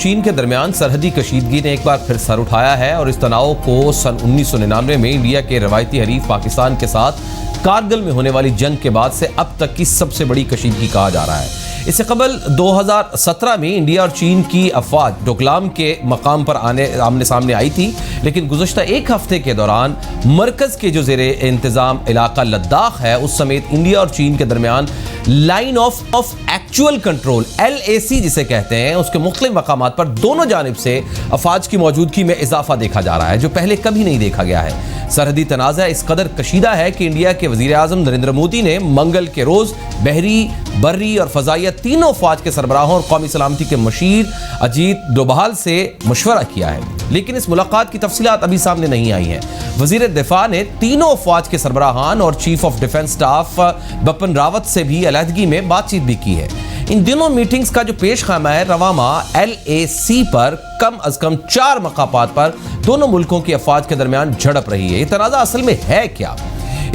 चीन के दरमियान सरहदी कशीदगी ने एक बार फिर सर उठाया है और इस तनाव को सन 1999 में इंडिया के रवायती हरीफ पाकिस्तान के साथ कारगिल में होने वाली जंग के बाद से अब तक की सबसे बड़ी कशीदगी कहा जा रहा है। इससे कबल 2017 में इंडिया और चीन की अफवाज डोकलाम के मकाम पर आमने सामने आई थी, लेकिन गुज़श्ता एक हफ्ते के दौरान मरकज़ के जो ज़ेरे इंतज़ाम इलाका लद्दाख है उस समेत इंडिया और चीन के दरमियान line of actual control LAC जिसे कहते हैं उसके मुख्तलिफ मकामात पर दोनों जानिब से अफवाज की मौजूदगी में इजाफा देखा जा रहा है जो पहले कभी नहीं देखा गया है। सरहदी तनाज़ा इस कदर कशीदा है कि इंडिया के वज़ीर आज़म नरेंद्र मोदी ने मंगल के रोज़ बहरी, बर्री और फ़ज़ाइया तीनों फ़ौज के सरबराहों और कौमी सलामती के मशीर अजीत डोभाल से मशवरा किया है, लेकिन इस मुलाकात की तफसीलात अभी सामने नहीं आई हैं। वज़ीर दिफा ने तीनों फ़ौज के सरबराहान और chief of defence staff Bipin Rawat से भी अलहदगी में बातचीत भी की है। इन दिनों मीटिंग्स का जो पेश खामा है रवामा LAC पर कम अज कम 4 मकामात पर दोनों मुल्कों की अफवाज के दरमियान झड़प रही है। ये तनाज़ा असल में है क्या?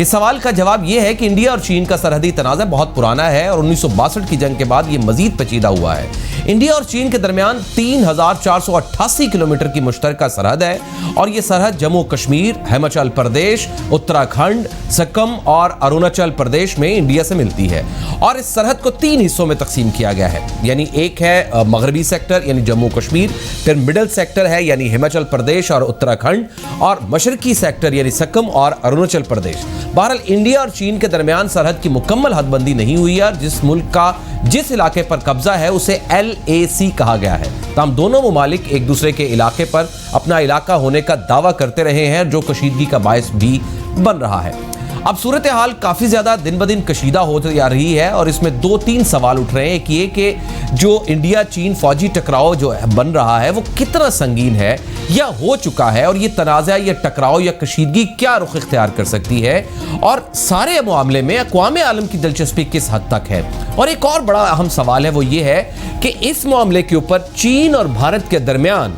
इस सवाल का जवाब यह है कि इंडिया और चीन का सरहदी तनाज़ा बहुत पुराना है और 1962 की जंग के बाद यह मजीद पेचीदा हुआ है। इंडिया और चीन के दरमियान 3488 किलोमीटर की मुश्तरका सरहद है और यह सरहद जम्मू कश्मीर, हिमाचल प्रदेश, उत्तराखंड, सिक्किम और अरुणाचल प्रदेश में इंडिया से मिलती है और इस सरहद को 3 हिस्सों में तकसीम किया गया है। यानी एक है मगरबी सेक्टर यानी जम्मू कश्मीर, फिर मिडल सेक्टर है यानी हिमाचल प्रदेश और उत्तराखंड, और मशरकी सेक्टर यानी सिक्किम और अरुणाचल प्रदेश। बहरहाल इंडिया और चीन के दरमियान सरहद की मुकम्मल हदबंदी नहीं हुई है। जिस मुल्क का जिस इलाके पर कब्जा है उसे LAC कहा गया है। तमाम दोनों ममालिक एक दूसरे के इलाके पर अपना इलाका होने का दावा करते रहे हैं जो कशीदगी का बायस भी बन रहा है। अब सूरत हाल काफ़ी ज़्यादा दिन ब दिन कशीदा होती जा रही है और इसमें 2-3 सवाल उठ रहे हैं। एक ये कि जो इंडिया चीन फौजी टकराव जो बन रहा है वो कितना संगीन है या हो चुका है और ये तनाज़ा या टकराव या कशीदगी क्या रुख इख्तियार कर सकती है और सारे मामले में अक़वाम आलम की दिलचस्पी किस हद तक है। और एक और बड़ा अहम सवाल है वो ये है कि इस मामले के ऊपर चीन और भारत के दरमियान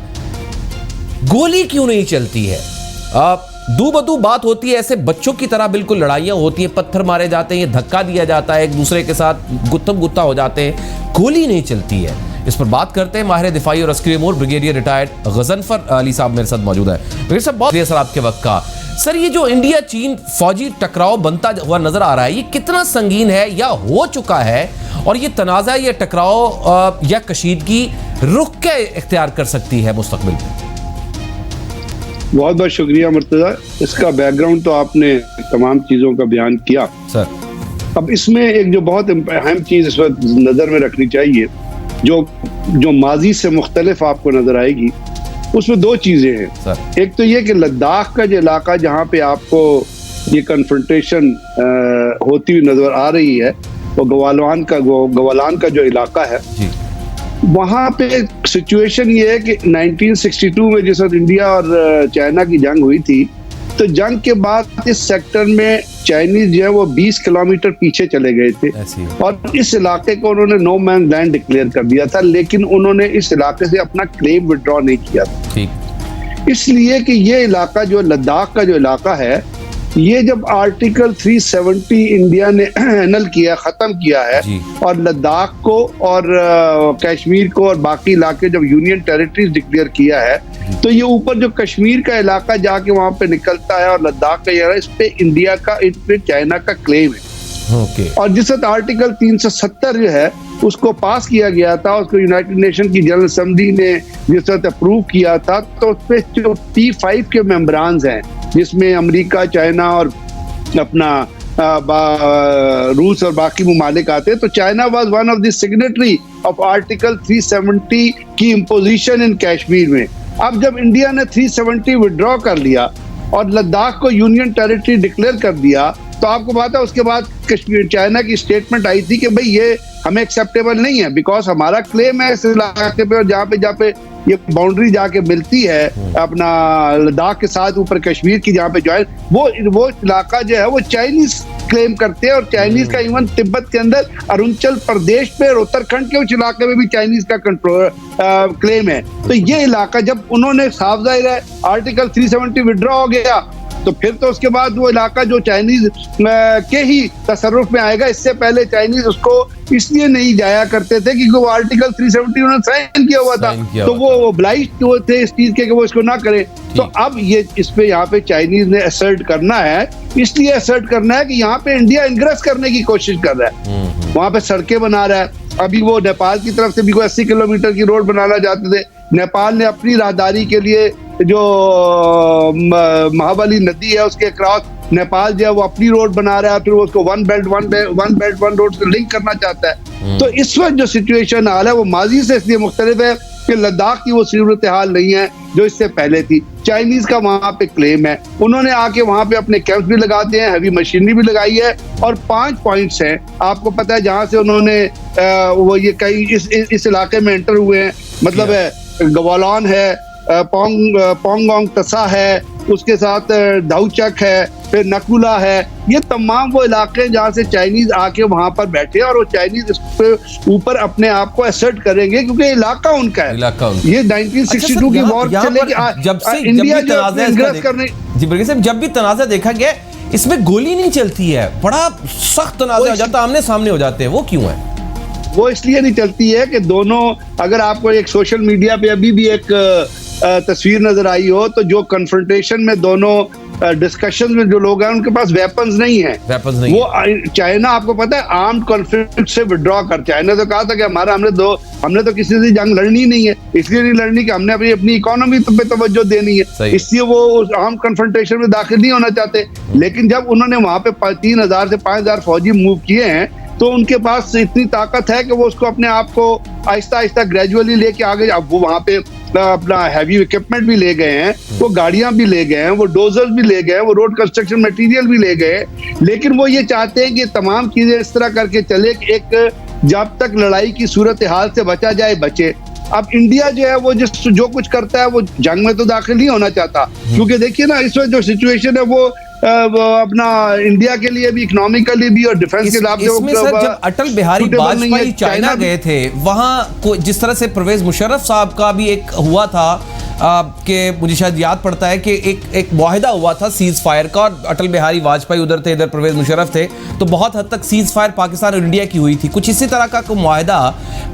गोली क्यों नहीं चलती है। दू बदू बात होती है, ऐसे बच्चों की तरह बिल्कुल लड़ाइयाँ होती हैं, पत्थर मारे जाते हैं, धक्का दिया जाता है, एक दूसरे के साथ गुत्थम गुत्ता हो जाते हैं, गोली नहीं चलती है। इस पर बात करते हैं माहिर दिफाई और अस्करी अमूर ब्रिगेडियर रिटायर्ड गजनफर अली साहब मेरे साथ मौजूद है। ब्रिगेडियर साहब बहुत सर आपके वक्त का। सर ये जो इंडिया चीन फौजी टकराव बनता हुआ नजर आ रहा है ये कितना संगीन है या हो चुका है और ये तनाज़ा या टकराव या कशीदगी रुख क्या इख्तियार कर सकती है मुस्तकबिल में? बहुत बहुत शुक्रिया मुर्तज़ा। इसका बैकग्राउंड तो आपने तमाम चीज़ों का बयान किया सर। अब इसमें एक जो बहुत अहम चीज़ इस वक्त नज़र में रखनी चाहिए जो माजी से मुख्तलिफ आपको नज़र आएगी, उसमें 2 चीज़ें हैं सर। एक तो ये कि लद्दाख का जो इलाका जहाँ पे आपको ये कन्फ्रंटेशन होती हुई नज़र आ रही है वो गवालान का जो इलाका है जी। वहाँ पे सिचुएशन ये है कि 1962 में जिस वक्त इंडिया और चाइना की जंग हुई थी तो जंग के बाद इस सेक्टर में चाइनीज जो है वो 20 किलोमीटर पीछे चले गए थे और इस इलाके को उन्होंने नो मैन लैंड डिक्लेयर कर दिया था, लेकिन उन्होंने इस इलाके से अपना क्लेम विड्रॉ नहीं किया था। इसलिए कि ये इलाका जो लद्दाख का जो इलाका है ये जब आर्टिकल 370 इंडिया ने एनल किया, खत्म किया है और लद्दाख को और कश्मीर को और बाकी इलाके जब यूनियन टेरिटरीज डिक्लेयर किया है तो ये ऊपर जो कश्मीर का इलाका जाके वहां पे निकलता है और लद्दाख का ये इस पे इंडिया का, इस पे चाइना का क्लेम है। और जिस वक्त आर्टिकल 370 जो है उसको पास किया गया था, उसको यूनाइटेड नेशन की जनरल असेंबली ने जिस वक्त अप्रूव किया था तो उस पे जो P5 के मेंबरान्स हैं जिसमें अमेरिका, चाइना और अपना रूस और बाकी ममालिक आते हैं, तो China was one of the signatory of article 370 की इम्पोजिशन इन कश्मीर में। अब जब इंडिया ने 370 विड्रॉ कर लिया और लद्दाख को यूनियन टेरिटरी डिक्लेयर कर दिया तो आपको पता है उसके बाद कश्मीर चाइना की स्टेटमेंट आई थी कि भाई ये हमें एक्सेप्टेबल नहीं है बिकॉज हमारा क्लेम है इस इलाके पे और जहाँ पे ये बाउंड्री जाके मिलती है अपना लद्दाख के साथ ऊपर कश्मीर की जहाँ पे ज्वाइन वो इलाका जो है वो चाइनीज क्लेम करते हैं और चाइनीज का इवन तिब्बत के अंदर अरुणाचल प्रदेश पे और उत्तराखंड के उस इलाके में भी चाइनीज का कंट्रोल क्लेम है। तो ये इलाका जब उन्होंने साफ जाहिर है आर्टिकल 370 विड्रॉ हो गया तो फिर तो उसके बाद वो इलाका जो चाइनीज के ही तसर्रुफ में आएगा। इससे पहले चाइनीज उसको इसलिए नहीं जाया करते थे क्योंकि वो आर्टिकल 370 उन्होंने साइन किया हुआ था, तो वो ओब्लाइज्ड थे इस चीज के कि वो इसको ना करें। तो अब ये इस पे यहाँ पे चाइनीज ने असर्ट करना है, इसलिए असर्ट करना है कि यहाँ पे इंडिया इंग्रेस करने की कोशिश कर रहा है, वहां पे सड़कें बना रहा है। अभी वो नेपाल की तरफ से भी कोई 80 किलोमीटर की रोड बनाना चाहते थे। नेपाल ने अपनी राहदारी के लिए जो महाबली नदी है उसके क्रॉस नेपाल जो है वो अपनी रोड बना रहा है, फिर वो उसको वन बेल्ट वन रोड से लिंक करना चाहता है। तो इस वक्त जो सिचुएशन हाल है वो माजी से इसलिए मुख्तलिफ है कि लद्दाख की वो सूरत हाल नहीं है जो इससे पहले थी। चाइनीज का वहां पे क्लेम है, उन्होंने आके वहां पे अपने कैंप्स भी लगाते हैं, हैवी मशीनरी भी लगाई है, और 5 पॉइंट्स हैं आपको पता है जहां से उन्होंने वो ये कई इस इलाके में एंटर हुए हैं। मतलब है गवालॉन है, पोंगोंग तसा है, उसके साथ दाउचक है, फिर नकुला है, ये तमाम वो इलाके जहाँ से चाइनीज आके वहां पर बैठे और वो चाइनीज इस पे ऊपर अपने आप को असर्ट करेंगे क्योंकि इलाका उनका है। ये 1962 की वॉर चले जब से इंडिया करने जी बल्कि साहब जब भी तनाज़ा देखा गया इसमें गोली नहीं चलती है, बड़ा सख्त तनाज़ा हो जाता है, आमने सामने हो जाते हैं, वो क्यों है? वो इसलिए नहीं चलती है कि दोनों, अगर आपको एक सोशल मीडिया पे अभी भी एक तस्वीर नजर आई हो तो जो कन्फ्रंटेशन में दोनों डिस्कशन में जो लोग हैं उनके पास वेपन्स नहीं है। वो चाइना आपको पता है आर्म्ड कॉन्फ्लिक्ट से विड्रॉ कर, चाइना तो कहा था कि हमने तो किसी से जंग लड़नी नहीं है, इसलिए नहीं लड़नी कि हमने अपनी इकोनॉमी पे तवज्जो देनी है, इसलिए वो उस आर्म्ड कन्फ्रंटेशन में दाखिल नहीं होना चाहते। लेकिन जब उन्होंने वहां पे 3000 से 5000 फौजी मूव किए हैं तो उनके पास इतनी ताकत है कि वो उसको अपने आप को आहिस्ता आहिस्ता ग्रेजुअली लेके आगे, अब वो वहां पे अपना हैवी इक्विपमेंट भी ले गए हैं, वो गाड़ियां भी ले गए हैं, वो डोजर्स भी ले गए हैं, वो रोड कंस्ट्रक्शन मटेरियल भी ले गए, लेकिन वो ये चाहते हैं कि तमाम चीजें इस तरह करके चले कि एक जब तक लड़ाई की सूरत हाल से बचा जाए बचे। अब इंडिया जो है वो जो कुछ करता है वो जंग में तो दाखिल नहीं होना चाहता, क्योंकि देखिए ना इस वक्त जो सिचुएशन है वो अपना इंडिया के लिए भी, इकोनॉमिकली भी और डिफेंस के लिए इसमें सर जब अटल बिहारी वाजपेयी चाइना गए थे वहां जिस तरह से परवेज मुशर्रफ साहब का भी एक हुआ था कि मुझे शायद याद पड़ता है कि एक मुआहिदा हुआ था सीज फायर का, और अटल बिहारी वाजपेयी उधर थे, इधर परवेज मुशर्रफ थे, तो बहुत हद तक सीज फायर पाकिस्तान और इंडिया की हुई थी। कुछ इसी तरह का कोई मुआहिदा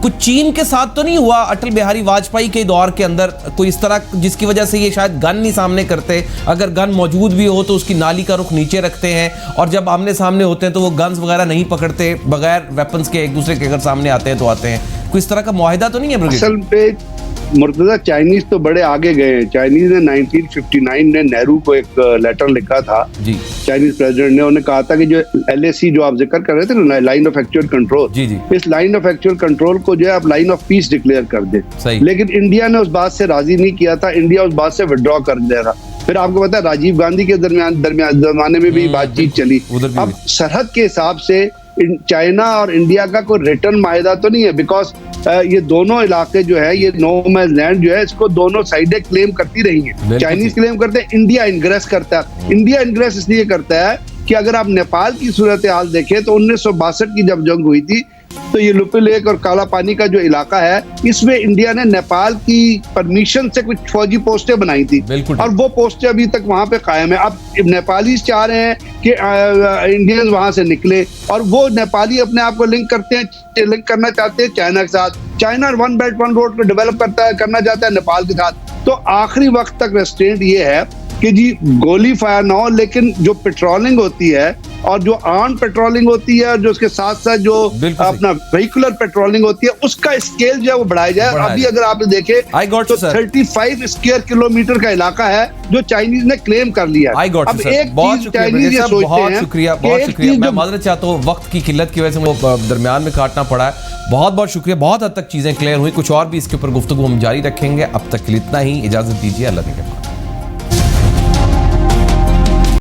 कुछ चीन के साथ तो नहीं हुआ अटल बिहारी वाजपेयी के दौर के अंदर कोई इस तरह, जिसकी वजह से ये शायद गन नहीं सामने करते, अगर गन मौजूद भी हो तो उसकी नाली का रुख नीचे रखते हैं, और जब आमने सामने होते हैं तो वो गन्स वगैरह नहीं पकड़ते, बगैर वेपन्स के एक दूसरे के अगर सामने आते हैं तो आते हैं। कोई इस तरह का मुआहिदा तो नहीं है? असल पे मुर्तजा चाइनीज तो बड़े आगे गए हैं। चाइनीज ने 1959 में नेहरू को एक लेटर लिखा था जी, चाइनीज प्रेसिडेंट ने, उन्हें कहा था कि जो LAC जो आप जिक्र कर रहे थे ना, लाइन ऑफ एक्चुअल कंट्रोल, इस लाइन ऑफ एक्चुअल कंट्रोल को जो है आप लाइन ऑफ पीस डिक्लेयर कर दे। लेकिन इंडिया ने उस बात से राजी नहीं किया था, इंडिया उस बात से विड्रॉ कर दिया था। फिर आपको पता है राजीव गांधी के दरमियान जमाने में भी बातचीत चली। अब सरहद के हिसाब से चाइना और इंडिया का कोई रिटर्न माहिदा तो नहीं है, बिकॉज ये दोनों इलाके जो है, ये नो मैंस लैंड जो है, इसको दोनों साइडें क्लेम करती रही हैं। चाइनीज क्लेम करते हैं, इंडिया इंग्रेस करता है। इंडिया इंग्रेस इसलिए करता है कि अगर आप नेपाल की सूरत हाल देखें तो 1962 की जब जंग हुई थी तो ये लुपी लेक और काला पानी का जो इलाका है, इसमें इंडिया ने नेपाल की परमिशन से कुछ फौजी पोस्टें बनाई थी, और वो पोस्टें अभी तक वहां पे कायम है। अब नेपाली चाह रहे हैं कि इंडियंस वहां से निकले, और वो नेपाली अपने आप को लिंक करना चाहते हैं चाइना के साथ। China one belt one road को डेवलप करना चाहता है नेपाल के साथ। तो आखिरी वक्त तक रेस्ट्रेंट ये है कि जी गोली फायर ना हो, लेकिन जो पेट्रोलिंग होती है और जो आर्म पेट्रोलिंग होती है और जो उसके साथ साथ जो अपना व्हीकुलर पेट्रोलिंग होती है उसका स्केल जो है वो बढ़ाया जाए। अभी अगर आप देखें तो 35 स्क्वायर किलोमीटर का इलाका है जो चाइनीज ने क्लेम कर लिया है। अब एक चीज चाइनीज ये सोचते हैं, बहुत शुक्रिया, मैं माजरत चाहता हूँ वक्त की किल्लत की वजह से वो दरमियान में काटना पड़ा है। बहुत बहुत शुक्रिया, बहुत हद तक चीजें क्लियर हुई, कुछ और भी इसके ऊपर गुफ्तगू हम जारी रखेंगे। अब तक के लिए इतना ही, इजाजत दीजिए, अल्लाह